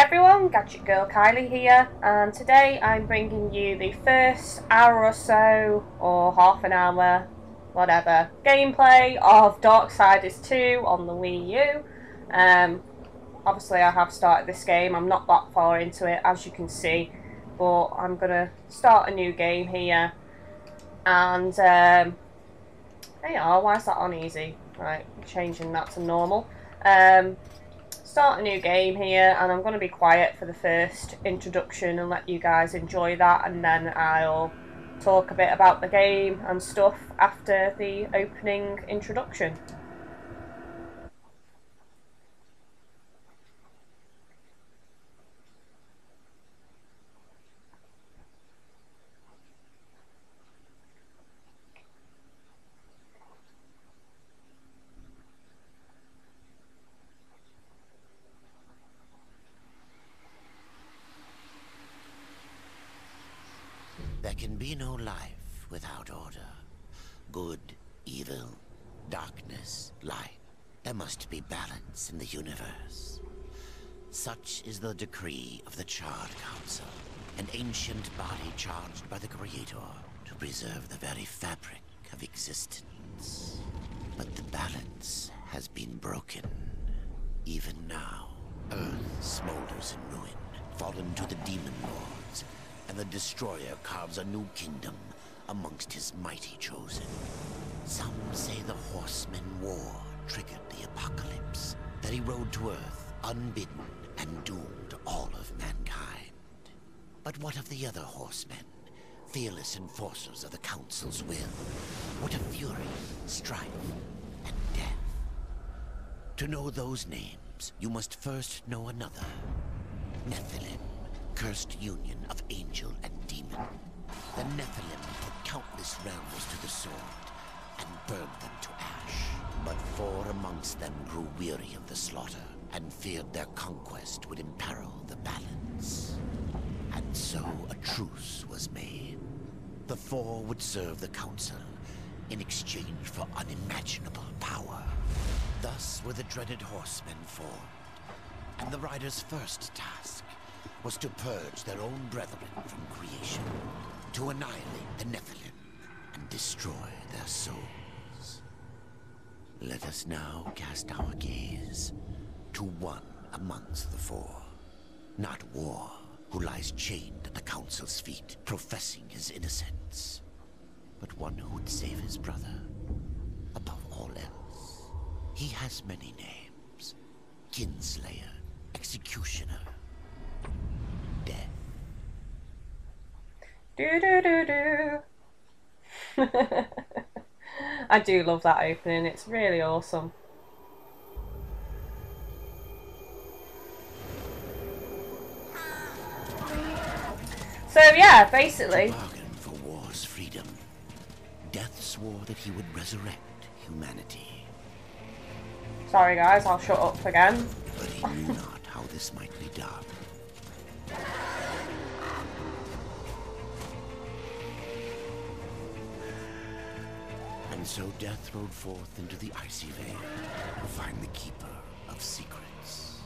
everyone, GadgetGirlKylie here, and today I'm bringing you the first hour or so, or half an hour, whatever, gameplay of Darksiders 2 on the Wii U. Obviously I have started this game, I'm not that far into it as you can see, but I'm going to start a new game here, and there you are, why is that on easy? Right, changing that to normal. Start a new game here, and I'm going to be quiet for the first introduction and let you guys enjoy that, and then I'll talk a bit about the game and stuff after the opening introduction. There can be no life without order. Good, evil, darkness, light. There must be balance in the universe. Such is the decree of the Charred Council, an ancient body charged by the Creator to preserve the very fabric of existence. But the balance has been broken. Even now, Earth smolders in ruin, fallen to the Demon Lords, and the Destroyer carves a new kingdom amongst his mighty chosen. Some say the Horseman War triggered the apocalypse, that he rode to Earth unbidden and doomed all of mankind. But what of the other horsemen, fearless enforcers of the Council's will? What of fury, strife, and death? To know those names, you must first know another. Nephilim. Cursed union of angel and demon. The Nephilim put countless realms to the sword and burned them to ash. But four amongst them grew weary of the slaughter and feared their conquest would imperil the balance. And so a truce was made. The four would serve the Council in exchange for unimaginable power. Thus were the dreaded horsemen formed, and the riders' first task was to purge their own brethren from creation, to annihilate the Nephilim and destroy their souls. Let us now cast our gaze to one amongst the four, not War, who lies chained at the Council's feet, professing his innocence, but one who would save his brother above all else. He has many names: Kinslayer, Executioner, Death. Do. I do love that opening, it's really awesome. So yeah, basically, Bargain for war's freedom. Death swore that he would resurrect humanity. Sorry guys, I'll shut up again. But he knew not how this might be done. And so Death rode forth into the icy veil to find the Keeper of Secrets.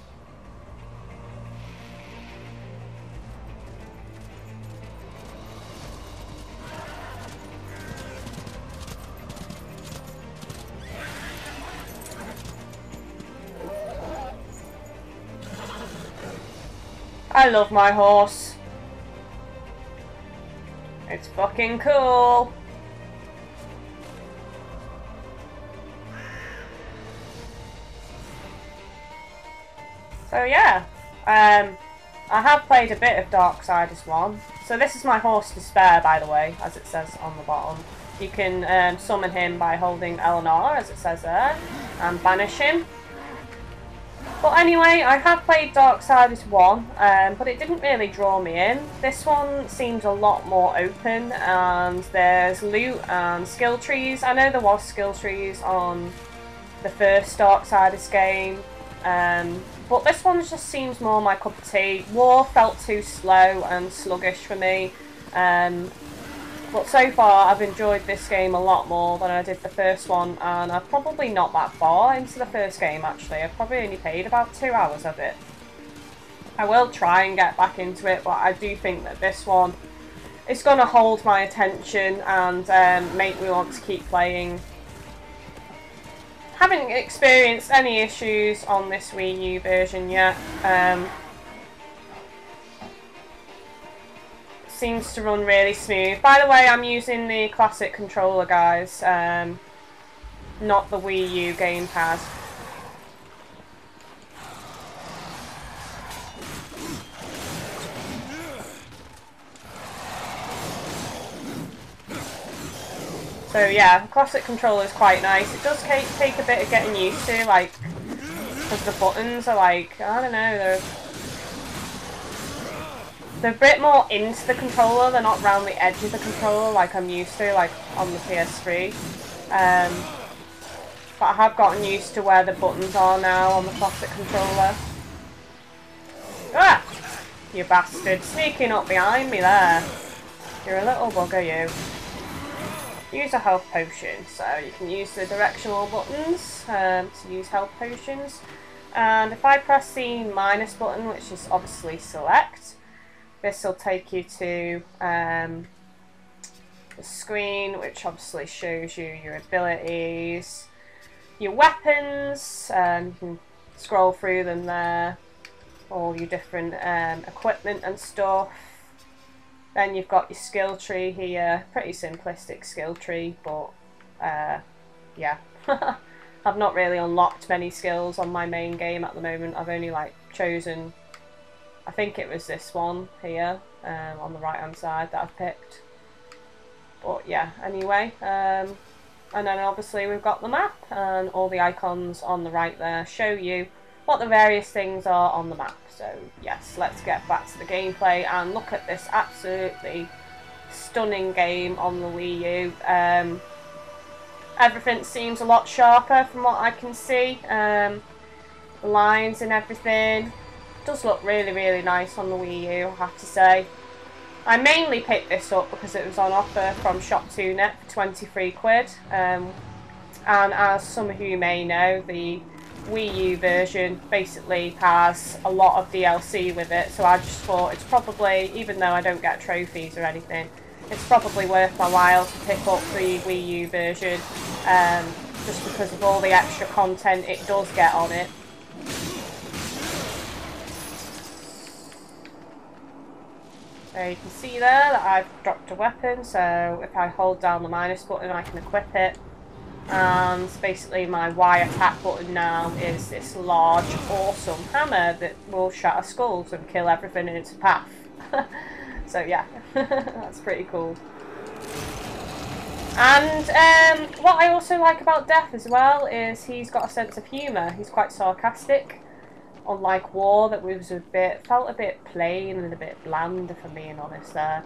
I love my horse. It's fucking cool. So yeah, I have played a bit of Darksiders 1. So this is my horse Despair, by the way, as it says on the bottom. You can summon him by holding L&R, as it says there, and banish him. But anyway, I have played Darksiders 1, but it didn't really draw me in. This one seems a lot more open, and there's loot and skill trees. I know there was skill trees on the first Darksiders game, but this one just seems more my cup of tea. War felt too slow and sluggish for me, but so far I've enjoyed this game a lot more than I did the first one, and I'm probably not that far into the first game actually. I've probably only played about 2 hours of it. I will try and get back into it, but I do think that this one is going to hold my attention and make me want to keep playing. Haven't experienced any issues on this Wii U version yet. Seems to run really smooth. By the way, I'm using the classic controller, guys, not the Wii U Gamepad. So yeah, classic controller is quite nice. It does take a bit of getting used to, like, because the buttons are like, I don't know, they're a bit more into the controller. They're not round the edge of the controller like I'm used to, like on the PS3. But I have gotten used to where the buttons are now on the classic controller. Ah! You bastard, sneaking up behind me there. You're a little bugger, you. Use a health potion, so you can use the directional buttons to use health potions. And if I press the minus button, which is obviously select, this will take you to the screen, which obviously shows you your abilities, your weapons. You can scroll through them there, all your different equipment and stuff. Then you've got your skill tree here, pretty simplistic skill tree, but yeah. I've not really unlocked many skills on my main game at the moment. I've only like chosen, I think it was this one here on the right hand side that I've picked. But yeah, anyway, and then obviously we've got the map, and all the icons on the right there show you what the various things are on the map. So yes, let's get back to the gameplay and look at this absolutely stunning game on the Wii U. Everything seems a lot sharper from what I can see. The lines and everything does look really, really nice on the Wii U, I have to say. I mainly picked this up because it was on offer from Shop2Net for 23 quid. And as some of you may know, the Wii U version basically has a lot of DLC with it, so I just thought it's probably, even though I don't get trophies or anything, it's probably worth my while to pick up the Wii U version, just because of all the extra content it does get on it. So you can see there that I've dropped a weapon, so if I hold down the minus button I can equip it. And basically my Y attack button now is this large, awesome hammer that will shatter skulls and kill everything in its path. So yeah, that's pretty cool. And what I also like about Death as well is he's got a sense of humour. He's quite sarcastic, unlike War that was felt a bit plain and a bit bland, if I'm being honest there.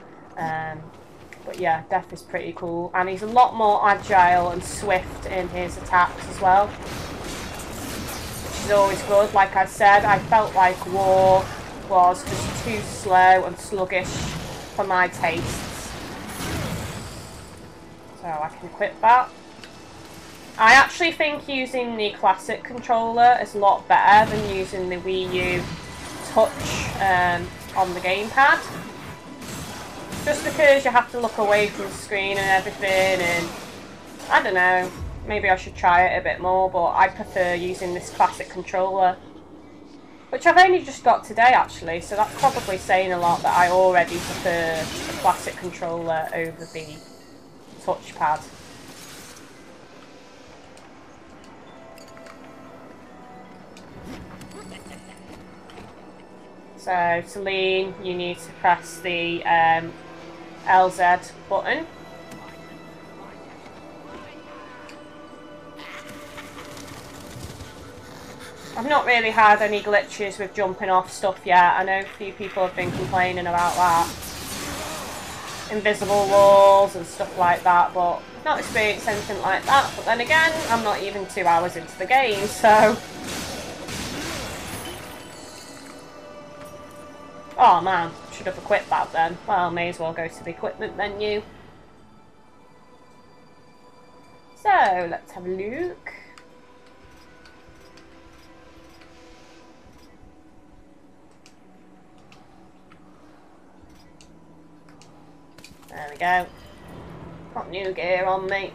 But yeah, Death is pretty cool, and he's a lot more agile and swift in his attacks as well, which is always good. Like I said, I felt like War was just too slow and sluggish for my tastes. So I can equip that. I actually think using the classic controller is a lot better than using the Wii U Touch on the gamepad. Just because you have to look away from the screen and everything, and I don't know, maybe I should try it a bit more, but I prefer using this classic controller, which I've only just got today actually, so that's probably saying a lot that I already prefer the classic controller over the touchpad. So to lean, you need to press the LZ button. I've not really had any glitches with jumping off stuff yet. I know a few people have been complaining about that. Invisible walls and stuff like that, but I've not experienced anything like that. But then again, I'm not even 2 hours into the game, so... Oh man, should have equipped that then. Well, may as well go to the equipment menu. So, let's have a look. There we go. Got new gear on me.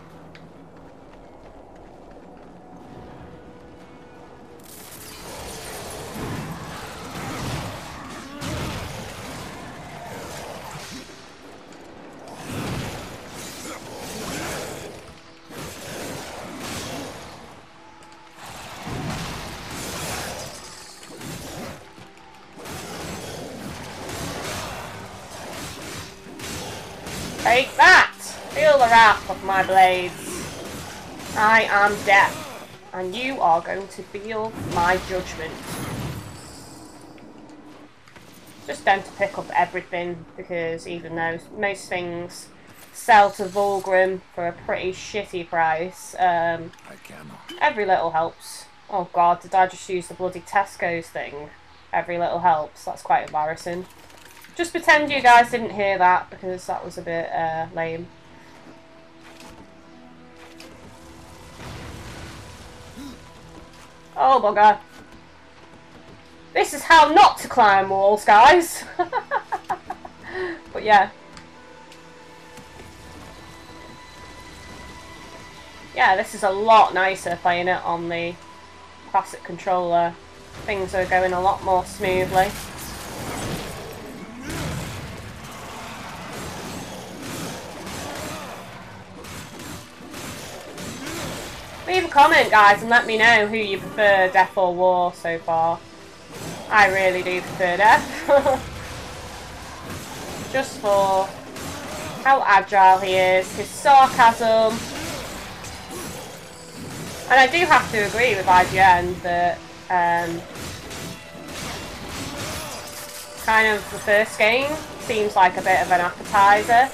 Take that! Feel the wrath of my blades. I am death, and you are going to feel my judgment. Just tend to pick up everything, because even though most things sell to Vulgrim for a pretty shitty price, every little helps. Oh god, did I just use the bloody Tesco's thing? Every little helps. That's quite embarrassing. Just pretend you guys didn't hear that, because that was a bit lame. Oh bugger. This is how not to climb walls, guys. But yeah. Yeah, this is a lot nicer playing it on the classic controller. Things are going a lot more smoothly. Leave a comment, guys, and let me know who you prefer, Death or War, so far. I really do prefer Death. Just for how agile he is, his sarcasm. And I do have to agree with IGN that kind of the first game seems like a bit of an appetizer.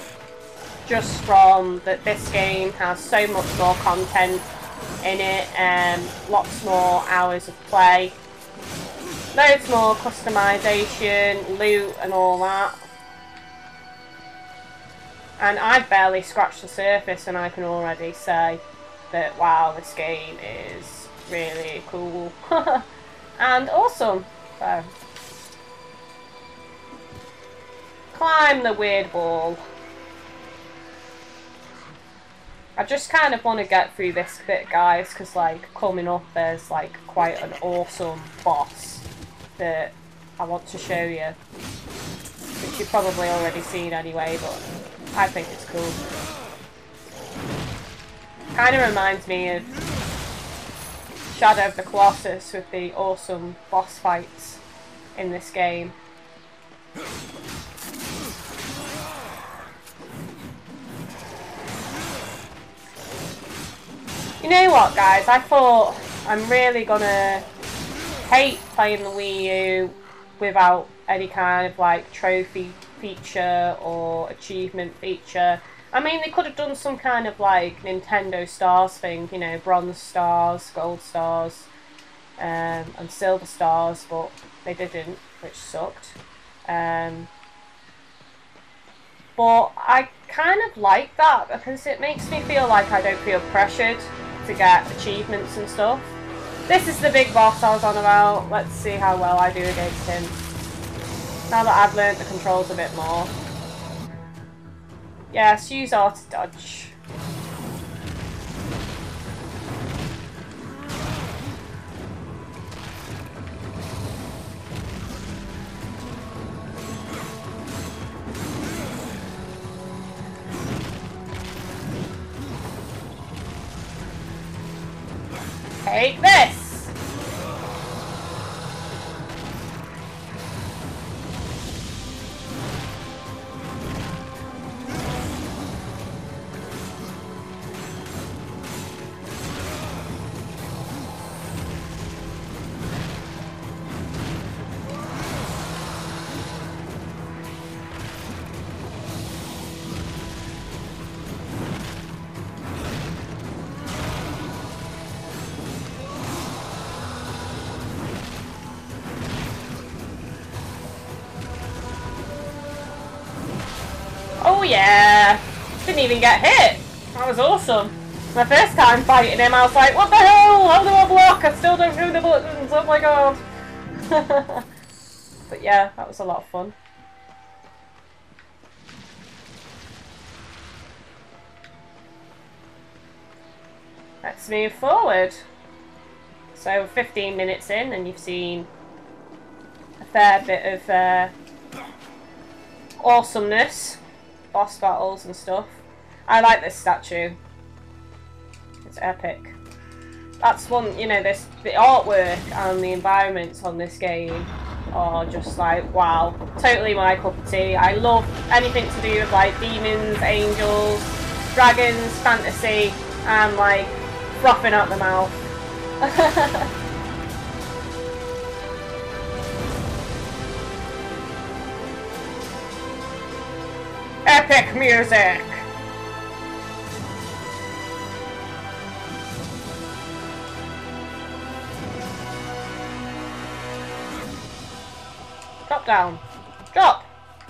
Just from that this game has so much more content in it, lots more hours of play, loads more customization, loot and all that. And I've barely scratched the surface and I can already say that wow, this game is really cool and awesome. So climb the weird wall. I just kind of want to get through this bit, guys, because like coming up there's like quite an awesome boss that I want to show you, which you've probably already seen anyway, but I think it's cool. Kind of reminds me of Shadow of the Colossus with the awesome boss fights in this game. You know what, guys, I thought I'm really gonna hate playing the Wii U without any kind of like trophy feature or achievement feature. I mean, they could have done some kind of like Nintendo stars thing, you know, bronze stars, gold stars, and silver stars, but they didn't, which sucked. But I kind of like that because it makes me feel like I don't feel pressured to get achievements and stuff. This is the big boss I was on about. Let's see how well I do against him. Now that I've learnt the controls a bit more. Yes, use R to dodge. Take this! Oh yeah! Didn't even get hit! That was awesome. My first time fighting him, I was like, what the hell? How do I block? I still don't do the buttons, oh my god! But yeah, that was a lot of fun. let's move forward. So 15 minutes in and you've seen a fair bit of awesomeness, boss battles and stuff. I like this statue. It's epic. That's one, you know, the artwork and the environments on this game are just like, wow. Totally my cup of tea. I love anything to do with like demons, angels, dragons, fantasy, and like frothing out the mouth. Epic music! Drop down. Drop!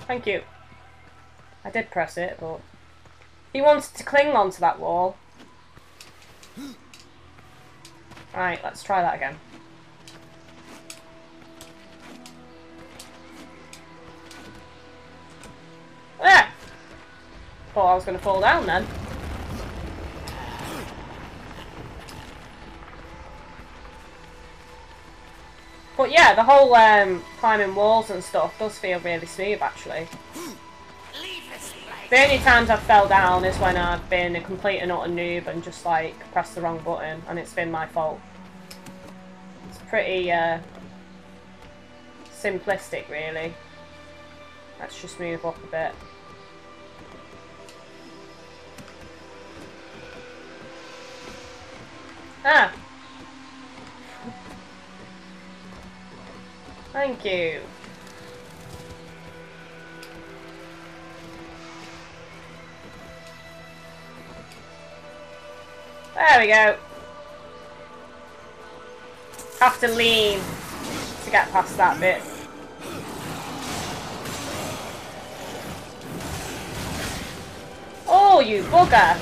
Thank you. I did press it, but he wanted to cling onto that wall. Right, let's try that again. Ah! Thought I was going to fall down then. But yeah, the whole climbing walls and stuff does feel really smooth actually. The only times I've fell down is when I've been a complete and utter noob and just like pressed the wrong button and it's been my fault. It's pretty simplistic really. Let's just move up a bit. Ah! Thank you. There we go. Have to lean to get past that bit. Oh, you bugger!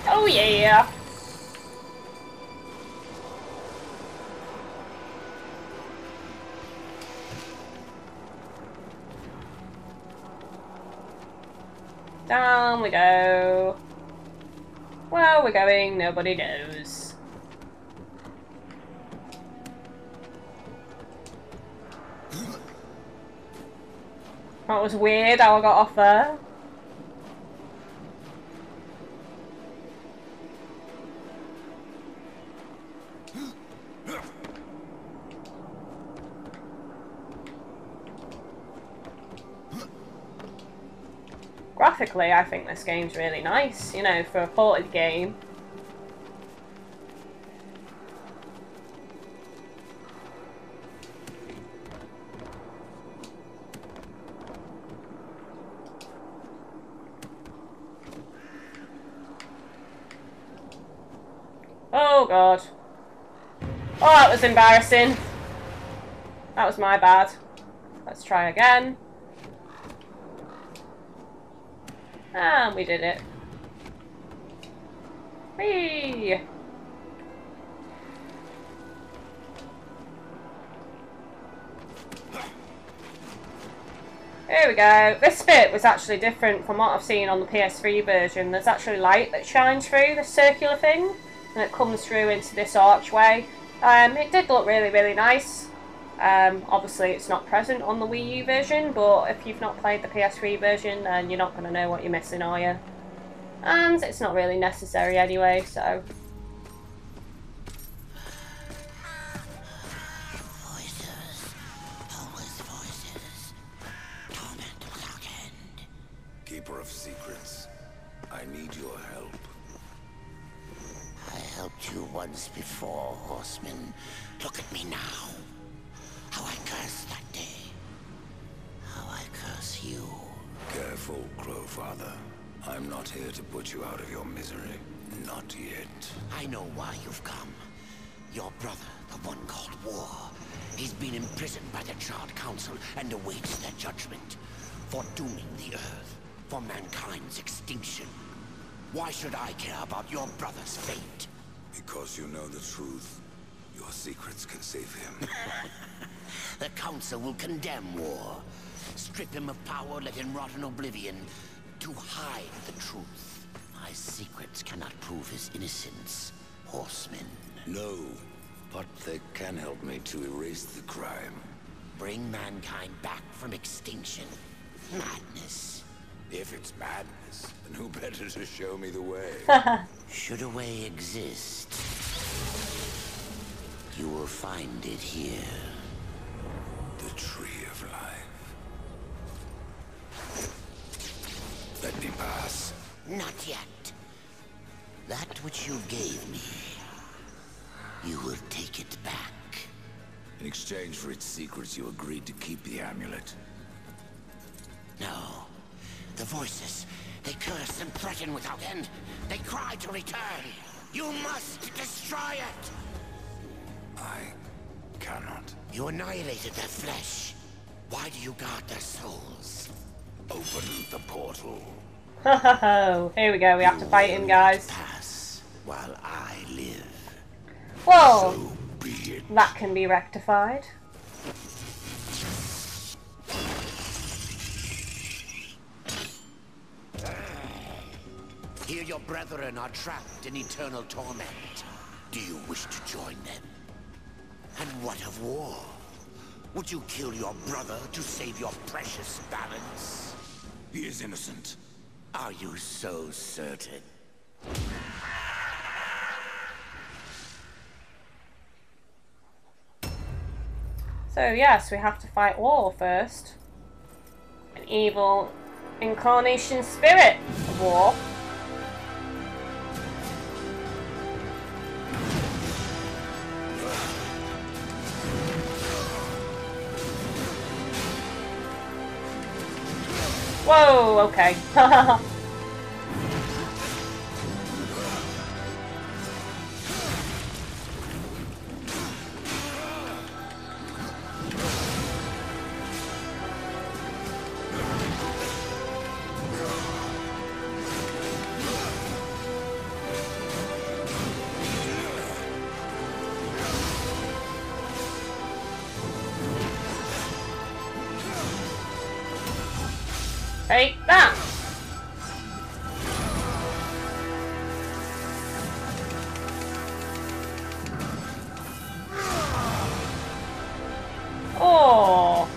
Oh yeah! Down we go. Where we're going, nobody knows. That was weird how I got off there. Graphically, I think this game's really nice, you know, for a ported game. Oh god. Oh, that was embarrassing. That was my bad. Let's try again. And we did it. Whee! There we go. This bit was actually different from what I've seen on the PS3 version. There's actually light that shines through this circular thing, and it comes through into this archway. It did look really, really nice. Obviously it's not present on the Wii U version, but if you've not played the PS3 version then you're not going to know what you're missing, are you? And it's not really necessary anyway, so... Voices, always voices, torment without end. Keeper of secrets, I need your help. I helped you once before, horseman. Look at me now. How I cursed that day. How I curse you. Careful, Crowfather. I'm not here to put you out of your misery. Not yet. I know why you've come. Your brother, the one called War, he's been imprisoned by the Charred Council and awaits their judgment. For dooming the Earth. For mankind's extinction. Why should I care about your brother's fate? Because you know the truth. Your secrets can save him. The Council will condemn war. Strip him of power, let him rot in oblivion. To hide the truth. My secrets cannot prove his innocence, horsemen. No, but they can help me to erase the crime. Bring mankind back from extinction. Madness. If it's madness, then who better to show me the way? Should a way exist, you will find it here. The Tree of Life. Let me pass. Not yet. That which you gave me, you will take it back. In exchange for its secrets, you agreed to keep the amulet. No. The voices, they curse and threaten without end. They cry to return. You must destroy it! I cannot. You annihilated their flesh. Why do you guard their souls? Open the portal. Ho, here we go, we have to fight him, guys. Pass while I live. Whoa! So be it. That can be rectified. Here your brethren are trapped in eternal torment. Do you wish to join them? And what of war? Would you kill your brother to save your precious balance? He is innocent. Are you so certain? So yes, we have to fight war first. An evil incarnation spirit of war. Whoa, okay. Take that! Oh!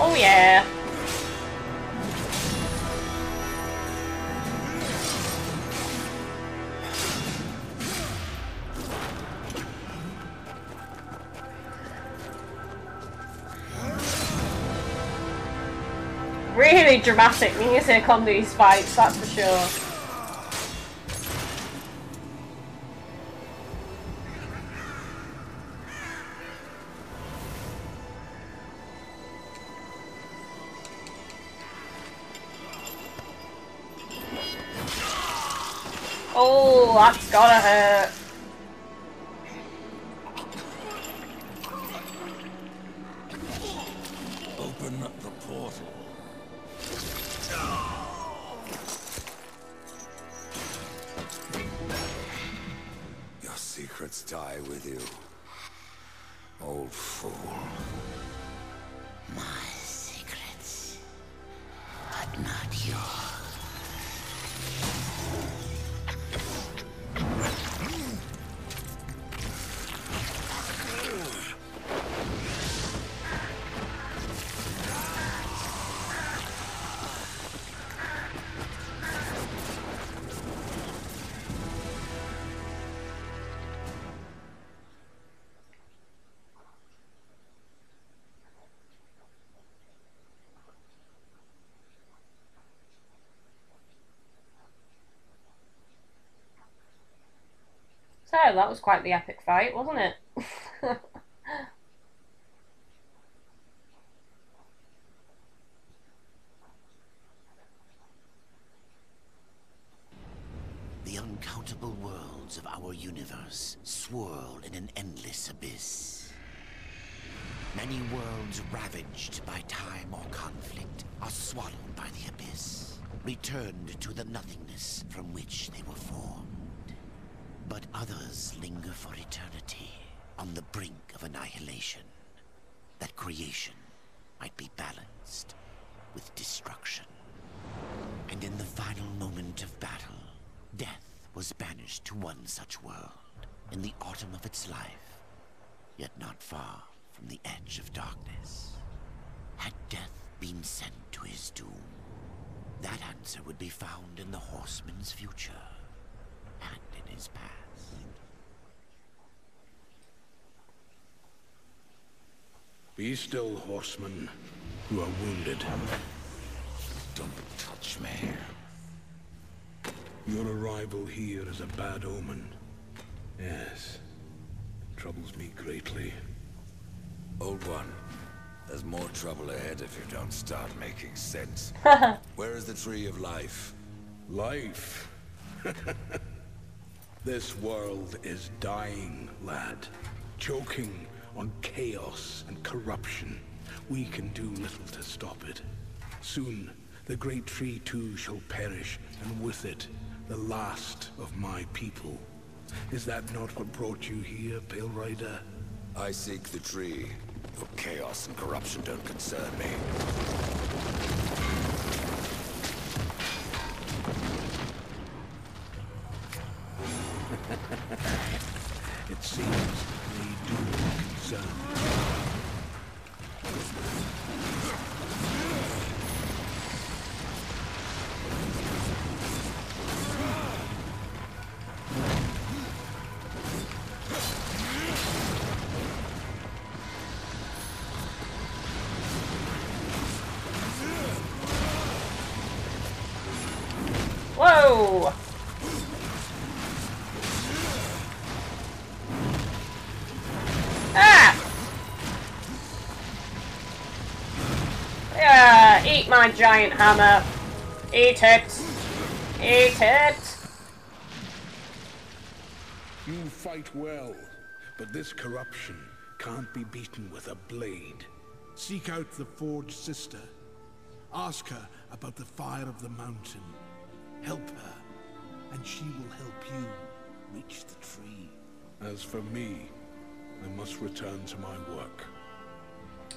Oh yeah! Really dramatic music on these fights, that's for sure. Oh, that's gotta hurt. Open the portal. Your secrets die with you, old fool. My secrets, but not yours. So that was quite the epic fight, wasn't it? The uncountable worlds of our universe swirl in an endless abyss. Many worlds ravaged by time or conflict are swallowed by the abyss, returned to the nothingness from which they were formed. But others linger for eternity, on the brink of annihilation, that creation might be balanced with destruction. And in the final moment of battle, death was banished to one such world, in the autumn of its life, yet not far from the edge of darkness. Had death been sent to his doom, that answer would be found in the horseman's future, and in his past. Be still, horseman. You are wounded. Don't touch me. Your arrival here is a bad omen. Yes. It troubles me greatly. Old one, there's more trouble ahead if you don't start making sense. Where is the Tree of Life? Life? This world is dying, lad. Choking on chaos and corruption. We can do little to stop it. Soon, the great tree too shall perish, and with it, the last of my people. Is that not what brought you here, Pale Rider? I seek the tree. Your chaos and corruption don't concern me. It seems they do concern me. Whoa! Ah! Yeah, eat my giant hammer. Eat it. Eat it. You fight well, but this corruption can't be beaten with a blade. Seek out the Forge Sister. Ask her about the fire of the mountain. Help her, and she will help you reach the tree. As for me, I must return to my work.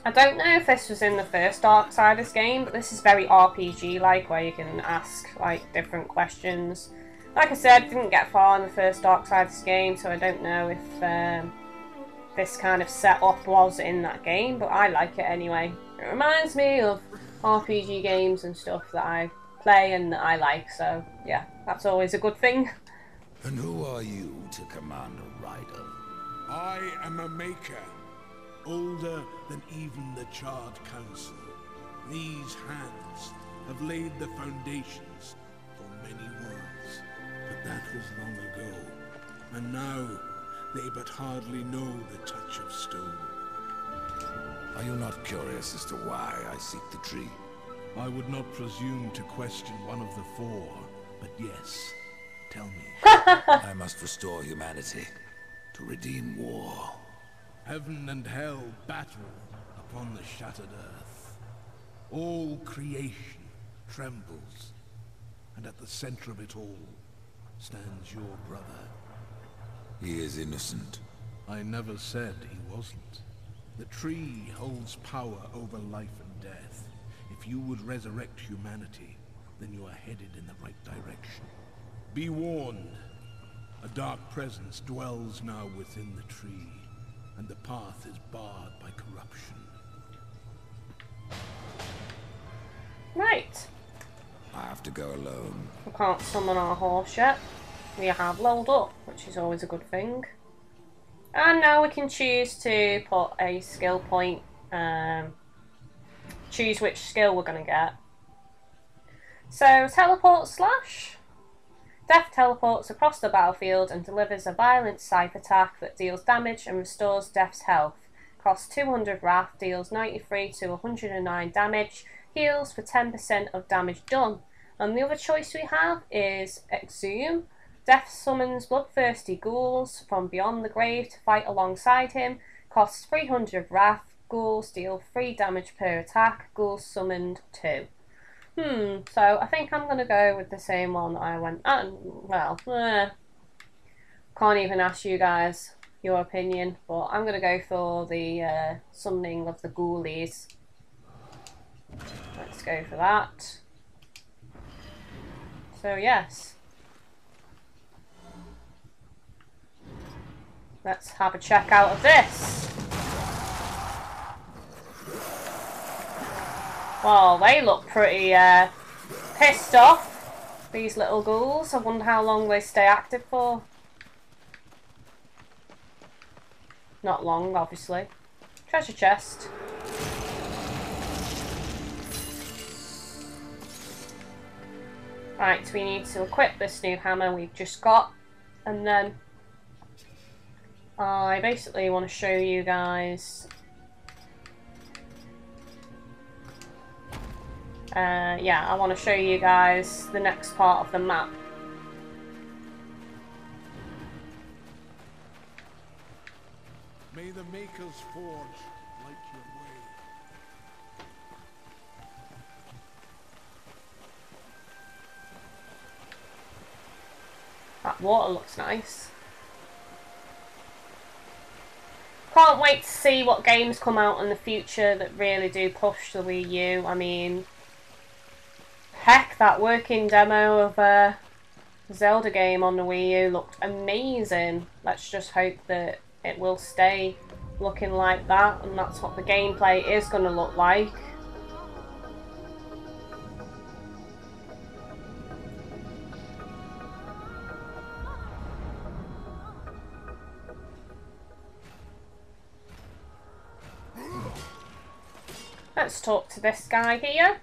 I don't know if this was in the first Darksiders game, but this is very RPG-like, where you can ask like different questions. Like I said, didn't get far in the first Darksiders game, so I don't know if this kind of setup was in that game, but I like it anyway. It reminds me of RPG games and stuff that I play and that I like, so yeah, that's always a good thing. And who are you to command a rider? I am a maker, older than even the Charred Council. These hands have laid the foundations for many worlds, but that was long ago, and now they but hardly know the touch of stone. Are you not curious as to why I seek the tree? I would not presume to question one of the four, but yes, tell me. I must restore humanity, to redeem war. Heaven and hell battle upon the shattered earth. All creation trembles, and at the center of it all stands your brother. He is innocent. I never said he wasn't. The tree holds power over life and death. If you would resurrect humanity, then you are headed in the right direction. Be warned. A dark presence dwells now within the tree, and the path is barred by corruption. Right. I have to go alone. We can't summon our horse yet. We have leveled up, which is always a good thing. And now we can choose to put a skill point, choose which skill we're going to get. So, teleport slash. Death teleports across the battlefield and delivers a violent scythe attack that deals damage and restores Death's health. Costs 200 wrath, deals 93 to 109 damage, heals for 10% of damage done. And the other choice we have is Exhume. Death summons bloodthirsty ghouls from beyond the grave to fight alongside him. Costs 300 wrath. Ghouls deal 3 damage per attack. Ghouls summoned 2. So I think I'm going to go with the same one I went... can't even ask you guys your opinion, but I'm going to go for the summoning of the ghoulies. Let's go for that. So yes. Let's have a check out of this. Well, they look pretty pissed off, these little ghouls. I wonder how long they stay active for. Not long, obviously. Treasure chest. Right, we need to equip this new hammer we've just got, and then I basically want to show you guys. I want to show you guys the next part of the map. May the Maker's Forge light your way. That water looks nice. Can't wait to see what games come out in the future that really do push the Wii U. I mean, heck, that working demo of a Zelda game on the Wii U looked amazing. Let's just hope that it will stay looking like that, and that's what the gameplay is going to look like. Let's talk to this guy here.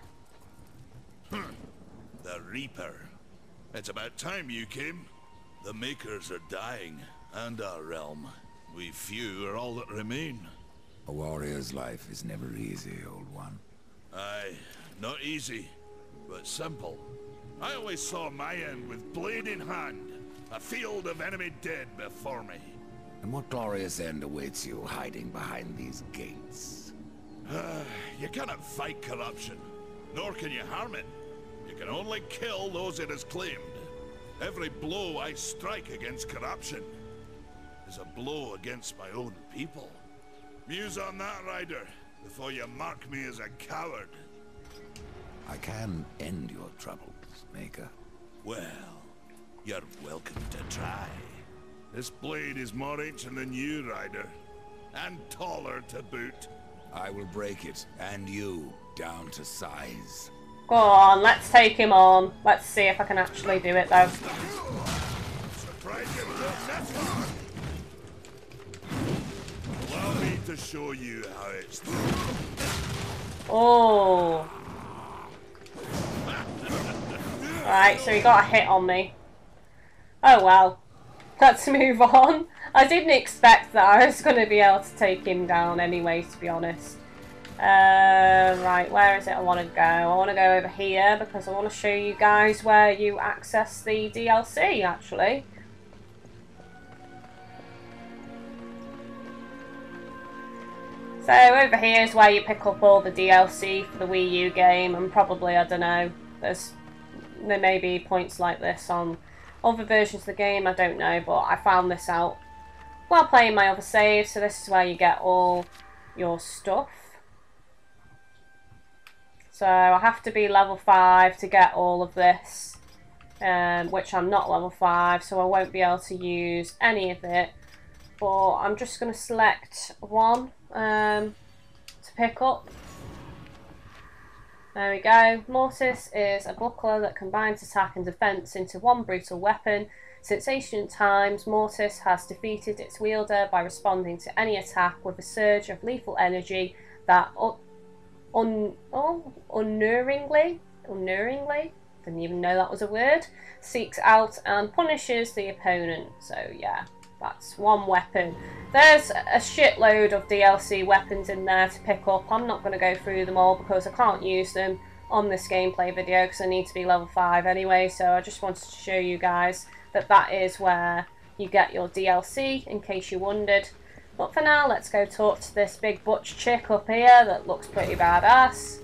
The Reaper. It's about time you came. The Makers are dying, and our realm. We few are all that remain. A warrior's life is never easy, old one. Aye, not easy, but simple. I always saw my end with blade in hand, a field of enemy dead before me. And what glorious end awaits you hiding behind these gates? You cannot fight corruption, nor can you harm it. You can only kill those it has claimed. Every blow I strike against corruption is a blow against my own people. Muse on that, Ryder, before you mark me as a coward. I can end your troubles, Maker. Well, you're welcome to try. This blade is more ancient than you, Ryder, and taller to boot. I will break it, and you, down to size. Go on, let's take him on. Let's see if I can actually do it, though. Surprise you this far. Allow me to show you how it's done. Oh. Right, so he got a hit on me. Oh well. Let's move on. I didn't expect that I was going to be able to take him down anyway, to be honest. Right, where is it I want to go? I want to go over here because I want to show you guys where you access the DLC, actually. So over here is where you pick up all the DLC for the Wii U game, and probably, I don't know, there may be points like this on other versions of the game, I don't know, but I found this out while playing my other save, so this is where you get all your stuff. So I have to be level 5 to get all of this, which I'm not level 5, so I won't be able to use any of it, but I'm just going to select one to pick up. There we go. Mortis is a buckler that combines attack and defense into one brutal weapon. Since ancient times, Mortis has defeated its wielder by responding to any attack with a surge of lethal energy that unerringly Didn't even know that was a word. Seeks out and punishes the opponent. So yeah, that's one weapon. There's a shitload of DLC weapons in there to pick up. I'm not going to go through them all because I can't use them on this gameplay video because I need to be level 5 anyway. So I just wanted to show you guys that that is where you get your DLC, in case you wondered. But for now, let's go talk to this big butch chick up here that looks pretty badass.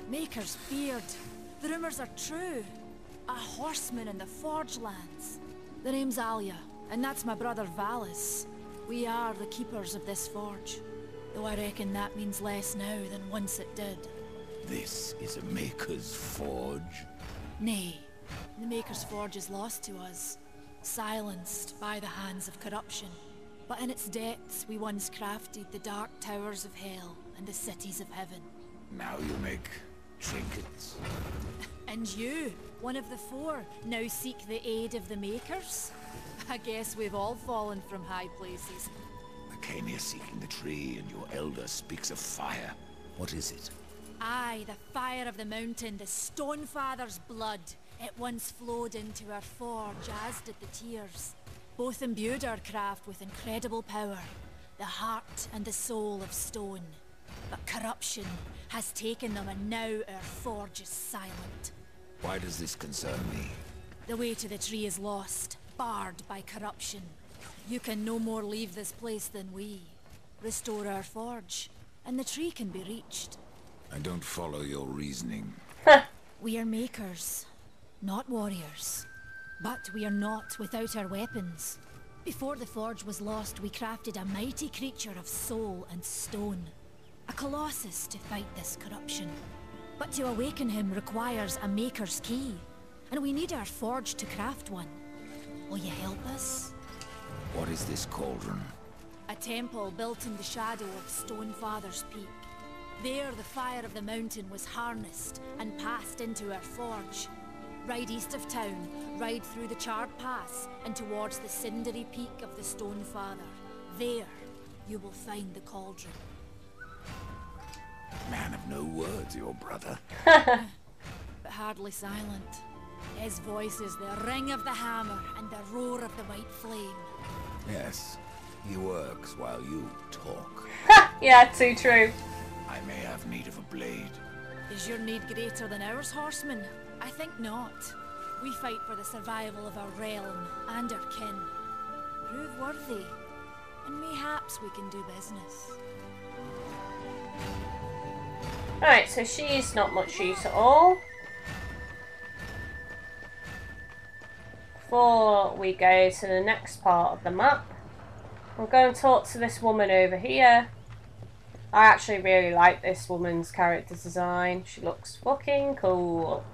Maker's beard. The rumours are true. A horseman in the Forge lands. The name's Alia, and that's my brother Valis. We are the keepers of this forge. Though I reckon that means less now than once it did. This is a Maker's Forge? Nay, the Maker's Forge is lost to us. Silenced by the hands of corruption. But in its depths we once crafted the dark towers of hell and the cities of heaven. Now you make trinkets? And you, one of the 4, now seek the aid of the Makers? I guess we've all fallen from high places. I came here seeking the tree, and your elder speaks of fire. What is it? Aye, the fire of the mountain, the Stonefather's blood. It once flowed into our forge, as did the tears. Both imbued our craft with incredible power, the heart and the soul of stone. But corruption has taken them, and now our forge is silent. Why does this concern me? The way to the tree is lost, barred by corruption. You can no more leave this place than we. Restore our forge, and the tree can be reached. I don't follow your reasoning. We are makers, not warriors. But we are not without our weapons. Before the forge was lost, we crafted a mighty creature of soul and stone. A colossus to fight this corruption. But to awaken him requires a maker's key. And we need our forge to craft one. Will you help us? What is this cauldron? A temple built in the shadow of Stonefather's Peak. There the fire of the mountain was harnessed and passed into our forge. Ride east of town, ride through the charred pass and towards the cindery peak of the Stonefather. There, you will find the cauldron. Man of no words, your brother. But hardly silent. His voice is the ring of the hammer and the roar of the white flame. Yes, he works while you talk. Yeah, too true. I may have need of a blade. Is your need greater than ours, horseman? I think not. We fight for the survival of our realm and our kin. Prove worthy, and mayhaps we can do business. Alright, so she's not much use at all. Before we go to the next part of the map, we'll go and talk to this woman over here. I actually really like this woman's character design. She looks fucking cool.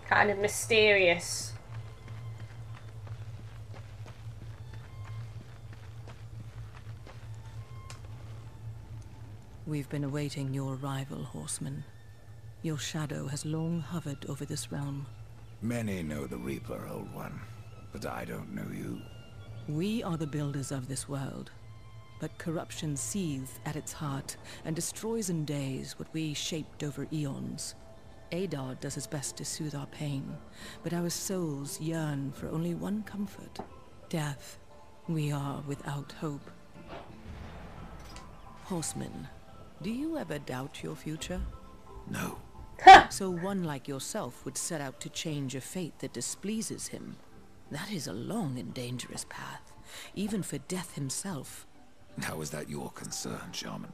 Kind of mysterious. We've been awaiting your arrival, horseman. Your shadow has long hovered over this realm. Many know the Reaper, old one, but I don't know you. We are the builders of this world, but corruption seethes at its heart and destroys in days what we shaped over eons. Adar does his best to soothe our pain, but our souls yearn for only one comfort: death. We are without hope. Horseman, do you ever doubt your future? No. So one like yourself would set out to change a fate that displeases him. That is a long and dangerous path, even for death himself. How is that your concern, Shaman?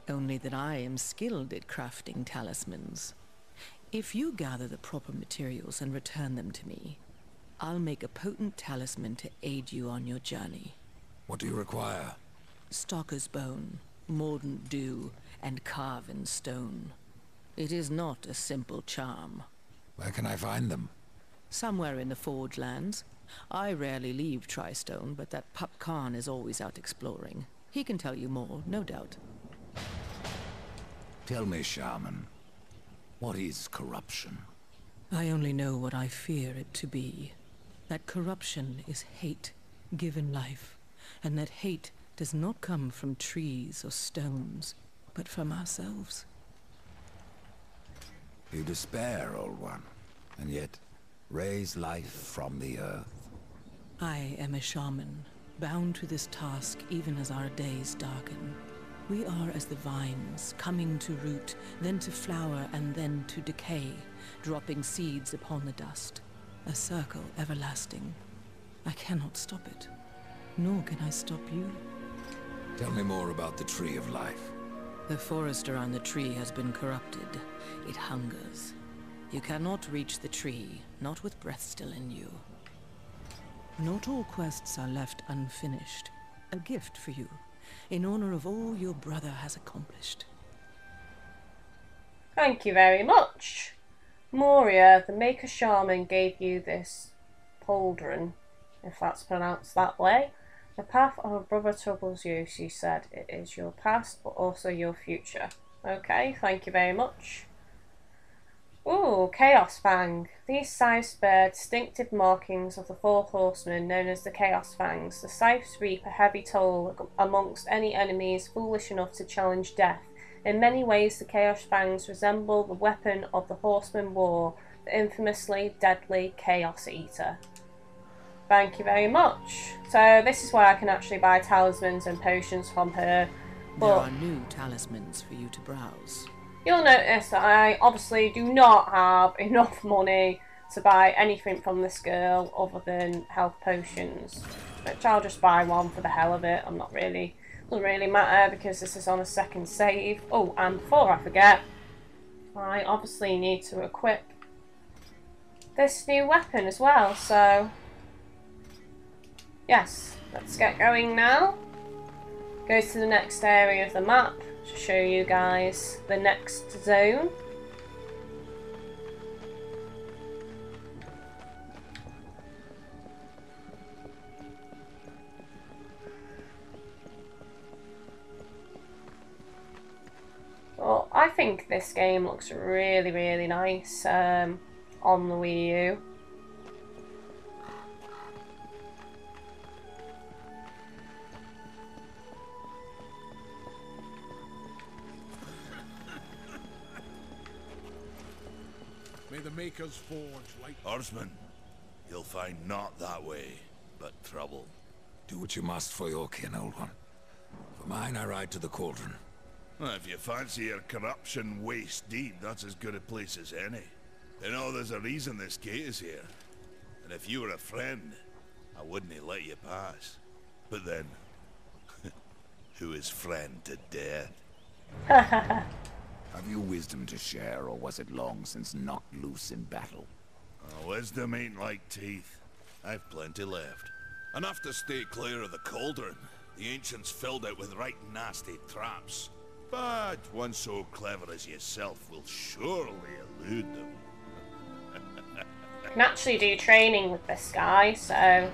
Only that I am skilled at crafting talismans. If you gather the proper materials and return them to me, I'll make a potent talisman to aid you on your journey. What do you require? Stalker's bone, mordant dew, and carven stone. It is not a simple charm. Where can I find them? Somewhere in the Forge lands. I rarely leave Tristone, but that pup Khan is always out exploring. He can tell you more, no doubt. Tell me, Shaman, what is corruption? I only know what I fear it to be. That corruption is hate given life, and that hate does not come from trees or stones, but from ourselves. You despair, old one, and yet raise life from the earth. I am a shaman, bound to this task even as our days darken. We are as the vines, coming to root, then to flower, and then to decay, dropping seeds upon the dust. A circle everlasting. I cannot stop it, nor can I stop you. Tell me more about the Tree of Life. The forest around the tree has been corrupted. It hungers. You cannot reach the tree, not with breath still in you. Not all quests are left unfinished. A gift for you, in honor of all your brother has accomplished. Thank you very much. Moria, the Maker Shaman, gave you this pauldron, if that's pronounced that way. The path of a brother troubles you, she said. It is your past, but also your future. Okay, thank you very much. Ooh, Chaos Fang. These scythes bear distinctive markings of the four horsemen known as the Chaos Fangs. The scythes reap a heavy toll amongst any enemies foolish enough to challenge death. In many ways, the Chaos Fangs resemble the weapon of the Horseman War, the infamously deadly Chaos Eater. Thank you very much. So this is where I can actually buy talismans and potions from her. But There are new talismans for you to browse. you'll notice that I obviously do not have enough money to buy anything from this girl other than health potions. Which I'll just buy one for the hell of it. I'm not really, doesn't really matter because this is on a second save. Oh, and before I forget, I obviously need to equip this new weapon as well, so yes, let's get going now. Go to the next area of the map to show you guys the next zone. Well, I think this game looks really, really nice on the Wii U. May the Makers forge light. Horseman, you'll find not that way, but trouble. Do what you must for your kin, old one. For mine, I ride to the cauldron. Well, if you fancy your corruption waist deep, that's as good a place as any. You know, there's a reason this gate is here. And if you were a friend, I wouldn't let you pass. But then, who is friend to death? Have you wisdom to share, or was it long since knocked loose in battle? Wisdom ain't like teeth. I've plenty left. Enough to stay clear of the cauldron. The ancients filled it with right nasty traps. But one so clever as yourself will surely elude them. I can actually do training with this guy, so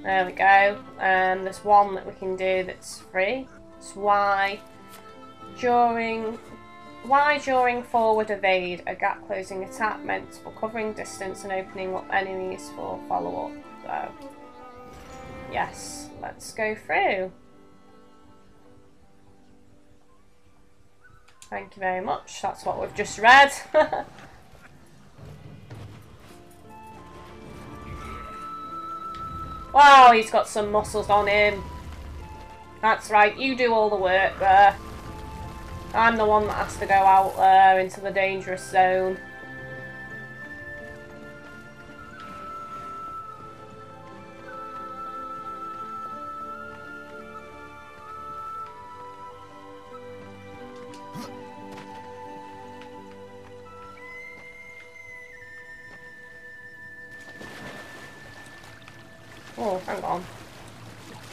there we go. There's one that we can do that's free. It's Y during forward evade, a gap closing attack meant for covering distance and opening up enemies for follow up. So yes, let's go through. Thank you very much. That's what we've just read. Wow, he's got some muscles on him. That's right, you do all the work there. I'm the one that has to go out there into the dangerous zone. Oh, hang on.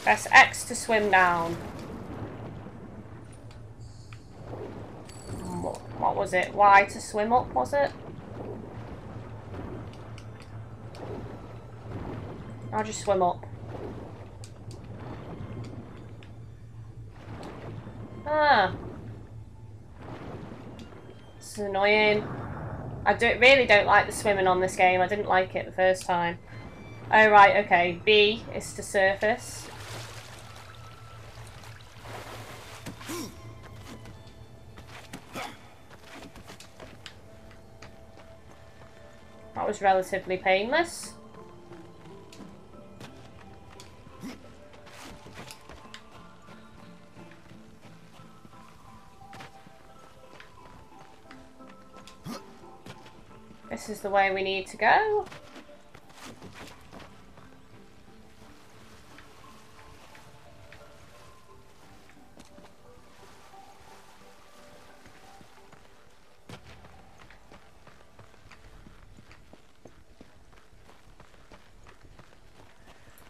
Press X to swim down. What was it? Y to swim up, was it? I'll just swim up. Ah. This is annoying. I really don't like the swimming on this game. I didn't like it the first time. Oh right, okay. B is to surface. That was relatively painless. This is the way we need to go.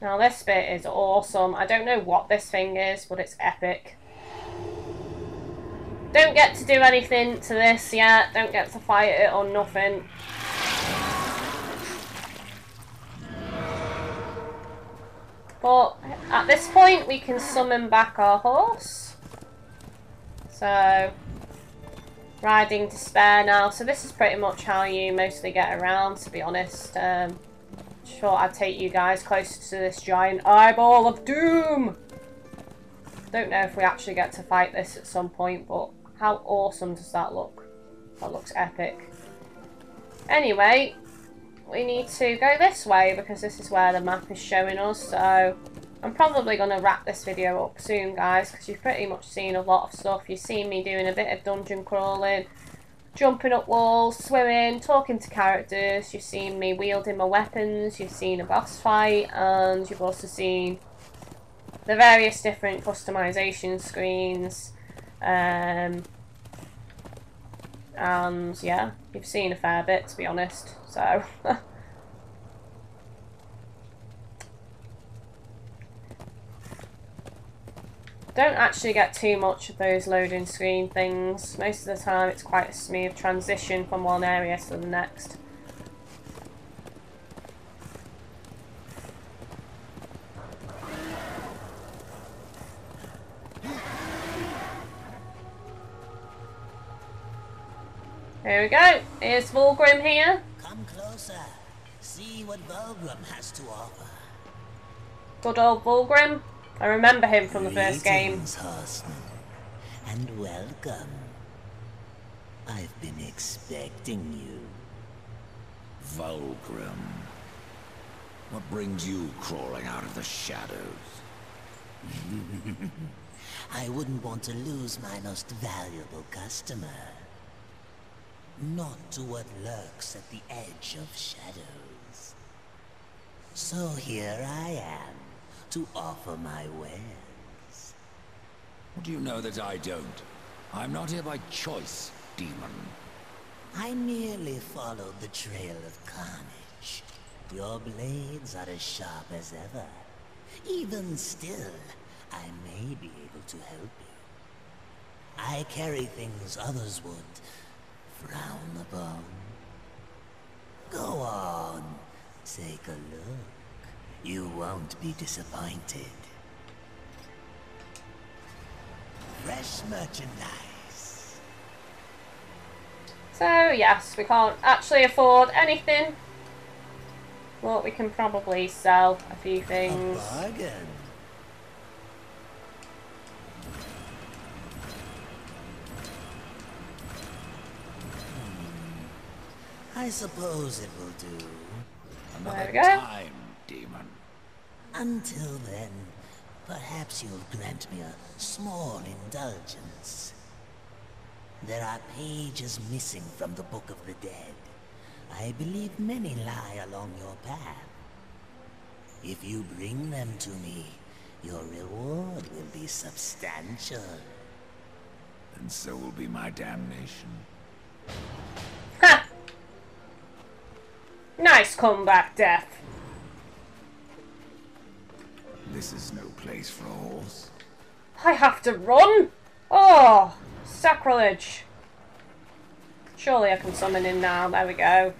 Now this bit is awesome. I don't know what this thing is, but it's epic. Don't get to do anything to this yet. Don't get to fight it or nothing. But at this point we can summon back our horse. So, riding despair now. So this is pretty much how you mostly get around, to be honest. Sure, I'd take you guys closer to this giant eyeball of doom. Don't know if we actually get to fight this at some point, but how awesome does that look? That looks epic. Anyway, we need to go this way because this is where the map is showing us. So I'm probably going to wrap this video up soon, guys, because you've pretty much seen a lot of stuff. You've seen me doing a bit of dungeon crawling, jumping up walls, swimming, talking to characters. You've seen me wielding my weapons. You've seen a boss fight, and you've also seen the various different customization screens. And yeah, you've seen a fair bit, to be honest. So don't actually get too much of those loading screen things. Most of the time it's quite a smooth transition from one area to the next. Here we go. Here's Vulgrim here. Come closer. See what Vulgrim has to offer. Good old Vulgrim. I remember him from the first game. Greetings, horseman, and welcome. I've been expecting you. Vulgrim. What brings you crawling out of the shadows? I wouldn't want to lose my most valuable customer. Not to what lurks at the edge of shadows. So here I am, to offer my wares. Do you know that I don't? I'm not here by choice, demon. I merely followed the trail of carnage. Your blades are as sharp as ever. Even still, I may be able to help you. I carry things others would frown upon. Go on, take a look. You won't be disappointed. Fresh merchandise. So yes, we can't actually afford anything, but we can probably sell a few things. A bargain. I suppose it will do. There we go. Time, demon. Until then, perhaps you'll grant me a small indulgence. There are pages missing from the Book of the Dead. I believe many lie along your path. If you bring them to me, your reward will be substantial. And so will be my damnation. Ha! Nice comeback, Death. This is no place for a horse. I have to run? Oh, sacrilege. Surely I can summon him now. There we go.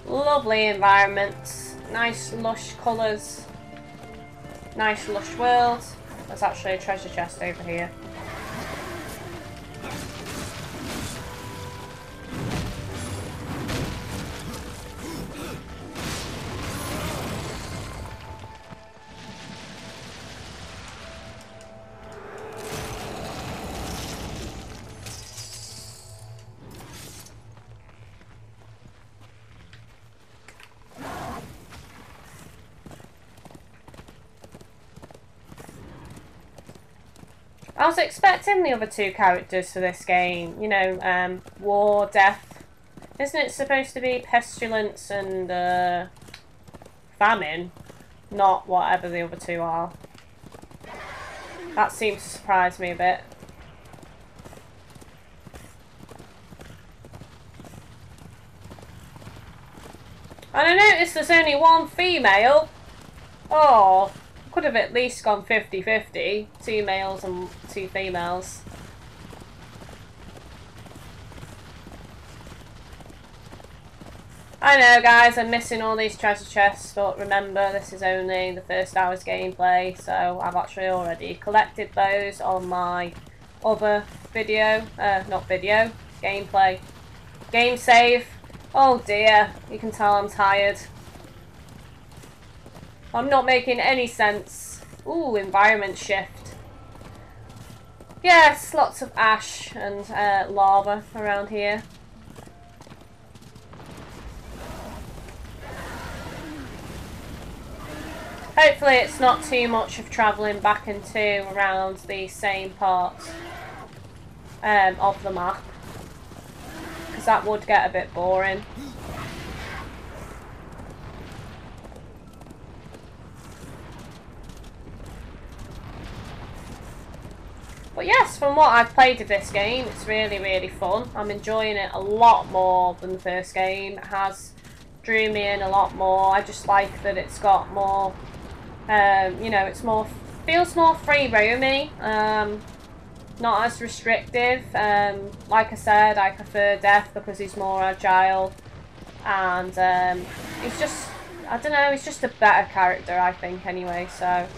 Lovely environments, nice lush colours, nice lush world. There's actually a treasure chest over here. I was expecting the other two characters for this game. You know, war, death. Isn't it supposed to be pestilence and famine? Not whatever the other two are. That seems to surprise me a bit. And I noticed there's only one female. Oh, could have at least gone 50-50. 2 males and 2 females. I know, guys, I'm missing all these treasure chests, but remember, this is only the first hour's gameplay, so I've actually already collected those on my other video. Not video, gameplay. Game save. Oh dear, you can tell I'm tired. I'm not making any sense. Ooh, environment shift. Yes, lots of ash and lava around here. Hopefully it's not too much of travelling back and to around the same parts of the map. Because that would get a bit boring. But yes, from what I've played of this game, it's really, really fun. I'm enjoying it a lot more than the first game. It has drew me in a lot more. I just like that it's got more, you know, it's more, feels more free roamy, not as restrictive. Like I said, I prefer Death because he's more agile, and he's just, I don't know, he's just a better character, I think, anyway, so.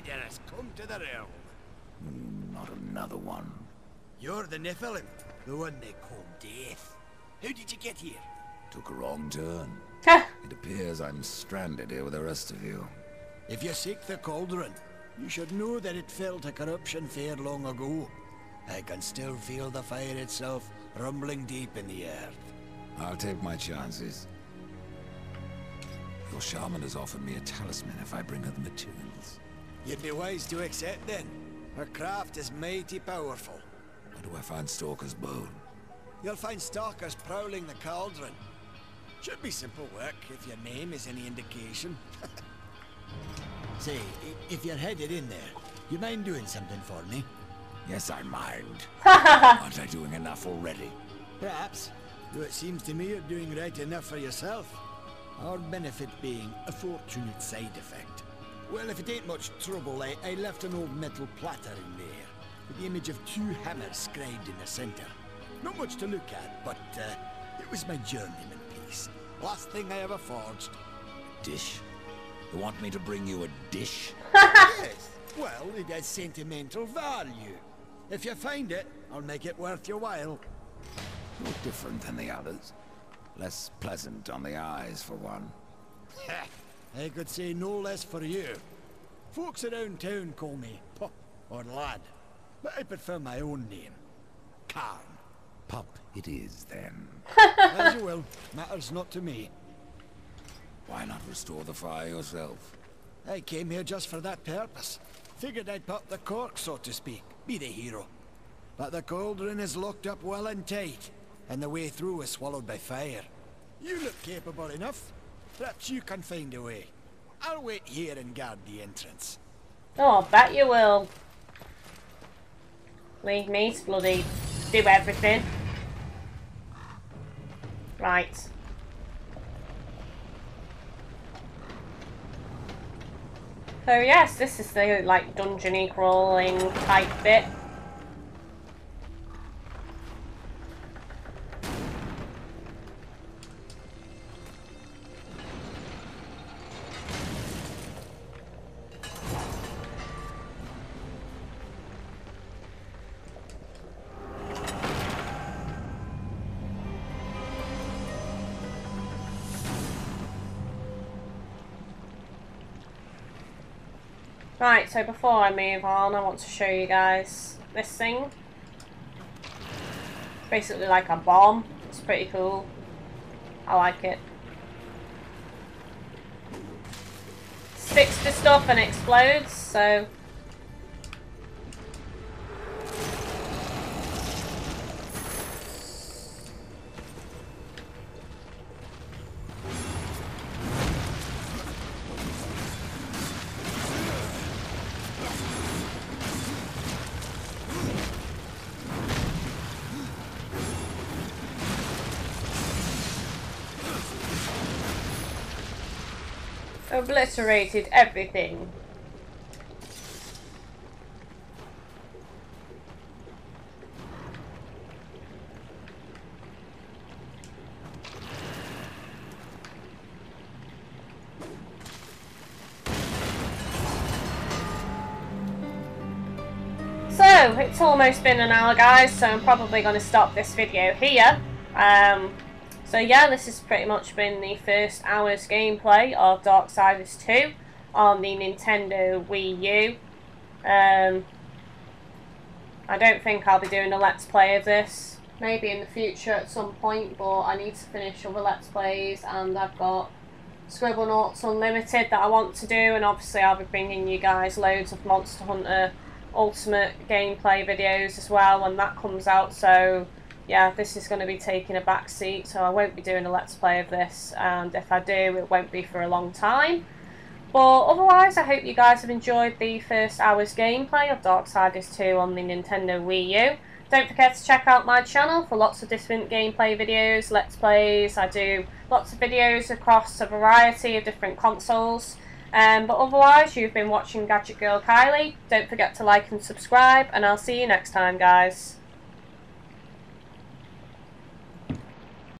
Has come to the realm. Not another one. You're the Nephilim, the one they call Death. How did you get here? Took a wrong turn. It appears I'm stranded here with the rest of you. If you seek the cauldron, you should know that it fell to corruption fair long ago. I can still feel the fire itself rumbling deep in the earth. I'll take my chances. Your shaman has offered me a talisman if I bring her the materials. You'd be wise to accept then. Her craft is mighty powerful. Where do I find Stalker's bone? You'll find stalkers prowling the cauldron. Should be simple work if your name is any indication. Say, if you're headed in there, you mind doing something for me? Yes, I mind. Aren't I doing enough already? Perhaps, though it seems to me you're doing right enough for yourself. Our benefit being a fortunate side effect. Well, if it ain't much trouble, I left an old metal platter in there, with the image of 2 hammers scribed in the center. Not much to look at, but it was my journeyman piece. Last thing I ever forged. A dish? You want me to bring you a dish? Yes, well, it has sentimental value. If you find it, I'll make it worth your while. No different than the others. Less pleasant on the eyes, for one. I could say no less for you. Folks around town call me Pup or Lad, but I prefer my own name. Karn. Pup it is, then. As you will. Matters not to me. Why not restore the fire yourself? I came here just for that purpose. Figured I'd pop the cork, so to speak. Be the hero. But the cauldron is locked up well and tight, and the way through is swallowed by fire. You look capable enough. Perhaps you can find a way. I'll wait here and guard the entrance. Oh, I bet you will. Leave me to bloody do everything. Right. So yes, this is the like dungeony crawling type bit. Right, so before I move on, I want to show you guys this thing. It's basically like a bomb. It's pretty cool. I like it. Sticks to stuff and explodes, so... Obliterated everything. So, it's almost been an hour, guys, so I'm probably going to stop this video here. So yeah, this has pretty much been the first hour's gameplay of Darksiders 2 on the Nintendo Wii U. I don't think I'll be doing a Let's Play of this. Maybe in the future at some point, but I need to finish other Let's Plays, and I've got Scribblenauts Unlimited that I want to do, and obviously I'll be bringing you guys loads of Monster Hunter Ultimate gameplay videos as well when that comes out, so yeah, this is going to be taking a back seat, so I won't be doing a Let's Play of this, and if I do, it won't be for a long time. But otherwise, I hope you guys have enjoyed the first hour's gameplay of Darksiders 2 on the Nintendo Wii U. Don't forget to check out my channel for lots of different gameplay videos, Let's Plays. I do lots of videos across a variety of different consoles. But otherwise, you've been watching GadgetGirlKylie. Don't forget to like and subscribe, and I'll see you next time, guys.